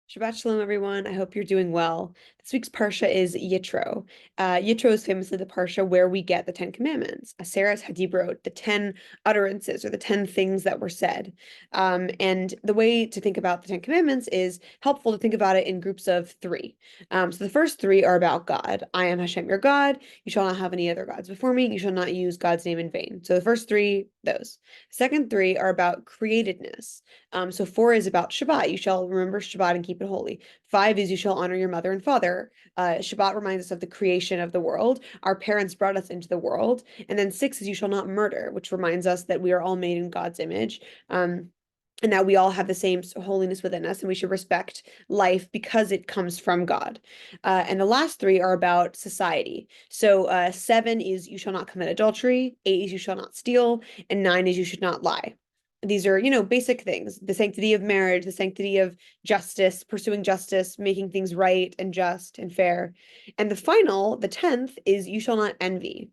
Shabbat Shalom, everyone. I hope you're doing well. This week's Parsha is Yitro. Yitro is famously the Parsha where we get the Ten Commandments, Aseres Hadibrot, the 10 utterances or the 10 things that were said. And the way to think about the Ten Commandments is helpful to think about it in groups of three. So the first three are about God. I am Hashem, your God. You shall not have any other gods before me. You shall not use God's name in vain. So the first three, those. The second three are about createdness. So four is about Shabbat. You shall remember Shabbat and keep it holy. Five is you shall honor your mother and father. Shabbat reminds us of the creation of the world. Our parents brought us into the world. And then six is you shall not murder, which reminds us that we are all made in God's image. And that we all have the same holiness within us, and we should respect life because it comes from God. And the last three are about society. So seven is you shall not commit adultery, eight is you shall not steal, and nine is you should not lie. These are, basic things. The sanctity of marriage, the sanctity of justice, pursuing justice, making things right and just and fair. And the final, the 10th, is you shall not envy.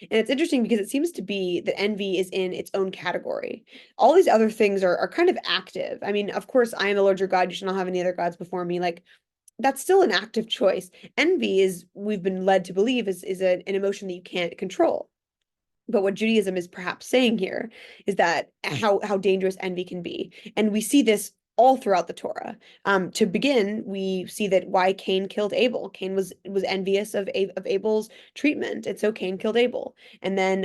And it's interesting because it seems to be that envy is in its own category. All these other things are kind of active. I mean, of course, I am the Lord your God, you shall not have any other gods before me. Like, that's still an active choice. Envy is, we've been led to believe, is an emotion that you can't control. But what Judaism is perhaps saying here is that how dangerous envy can be. And we see this all throughout the Torah. To begin, we see that why Cain killed Abel. Cain was envious of Abel's treatment, and so Cain killed Abel. And then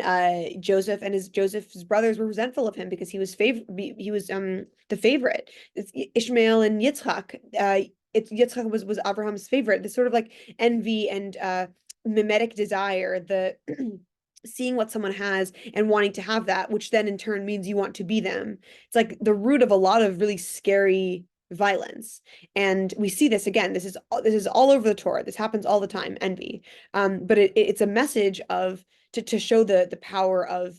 Joseph's brothers were resentful of him because he was the favorite. It's Ishmael and Yitzchak. Yitzchak was Abraham's favorite. This sort of like envy and mimetic desire, the seeing what someone has and wanting to have that, which then in turn means you want to be them. It's like the root of a lot of really scary violence. And we see this again. This is all over the Torah. This happens all the time, envy. But it's a message of to show the power of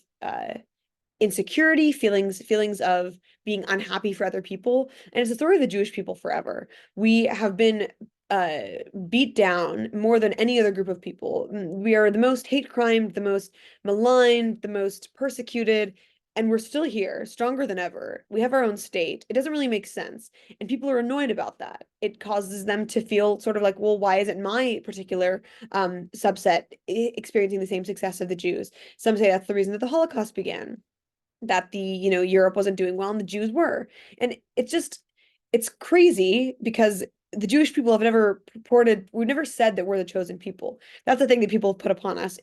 insecurity, feelings of being unhappy for other people. And it's the story of the Jewish people forever. We have been uh beat down more than any other group of people. We are the most hate crimed, the most maligned, the most persecuted, and we're still here, stronger than ever. We have our own state. It doesn't really make sense, and people are annoyed about that. It causes them to feel sort of like, well, why isn't my particular subset experiencing the same success of the Jews? Some say that's the reason that the Holocaust began, that the Europe wasn't doing well and the Jews were. And it's crazy because the Jewish people have never we've never said that we're the chosen people. That's the thing that people have put upon us.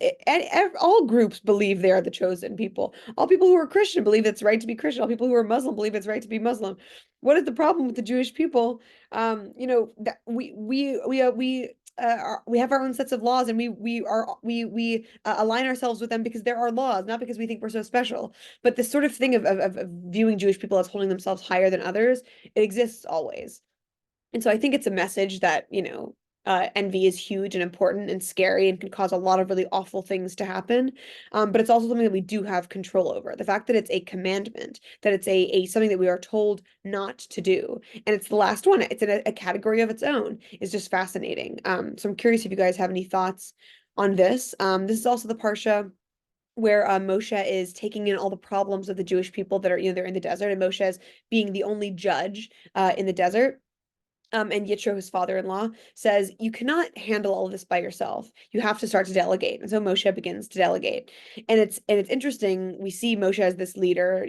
All groups believe they are the chosen people. All people who are Christian believe it's right to be Christian. All people who are Muslim believe it's right to be Muslim. What is the problem with the Jewish people? That we have our own sets of laws, and we align ourselves with them because there are laws, not because we think we're so special. But this sort of thing of viewing Jewish people as holding themselves higher than others, it exists always. And so I think it's a message that, envy is huge and important and scary and can cause a lot of really awful things to happen. But it's also something that we do have control over. The fact that it's a commandment, that it's a something that we are told not to do, and it's the last one. It's in a category of its own. Is just fascinating. So I'm curious if you guys have any thoughts on this. This is also the parsha where Moshe is taking in all the problems of the Jewish people that are, they're in the desert, and Moshe is being the only judge in the desert. And Yitro, his father-in-law, says, you cannot handle all of this by yourself. You have to start to delegate. And so Moshe begins to delegate. And it's interesting. We see Moshe as this leader,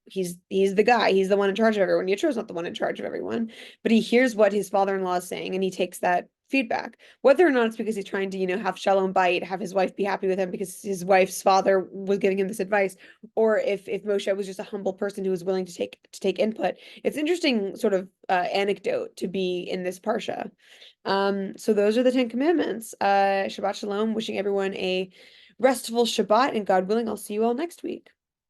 he's the guy, he's the one in charge of everyone. Yitro's not the one in charge of everyone, but he hears what his father-in-law is saying and he takes that feedback, whether or not it's because he's trying to, have shalom bayit, have his wife be happy with him because his wife's father was giving him this advice, or if Moshe was just a humble person who was willing to take input. It's interesting sort of anecdote to be in this parsha. So those are the Ten Commandments. Shabbat Shalom, wishing everyone a restful Shabbat, and God willing, I'll see you all next week.